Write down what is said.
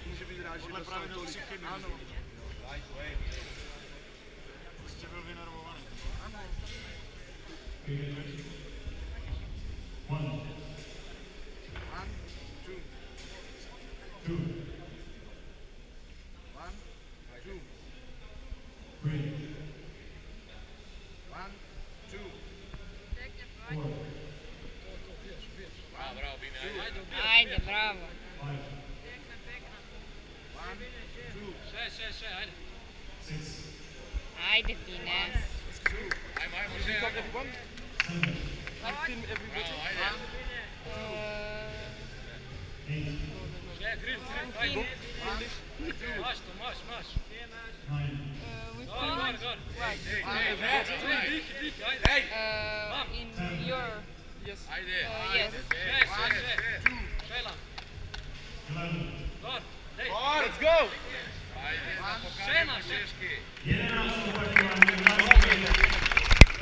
Může být rád, že dostal tolik. Ano. Jste byl vynervovaný. Ano. One, two. two, One, two. three, One, two. four, Ajde, bravo. five, One, two. Sve, ajde. six, Ajde ti, ne. Ajmo, sve. seven, eight, Sve, grill, ajde. Maš. nine, Gor. Dih, ajde. In your... Ajde. Yes. Sve. Šejla. 11, Gor. Let's go! Ajde, pokažemo češki. 11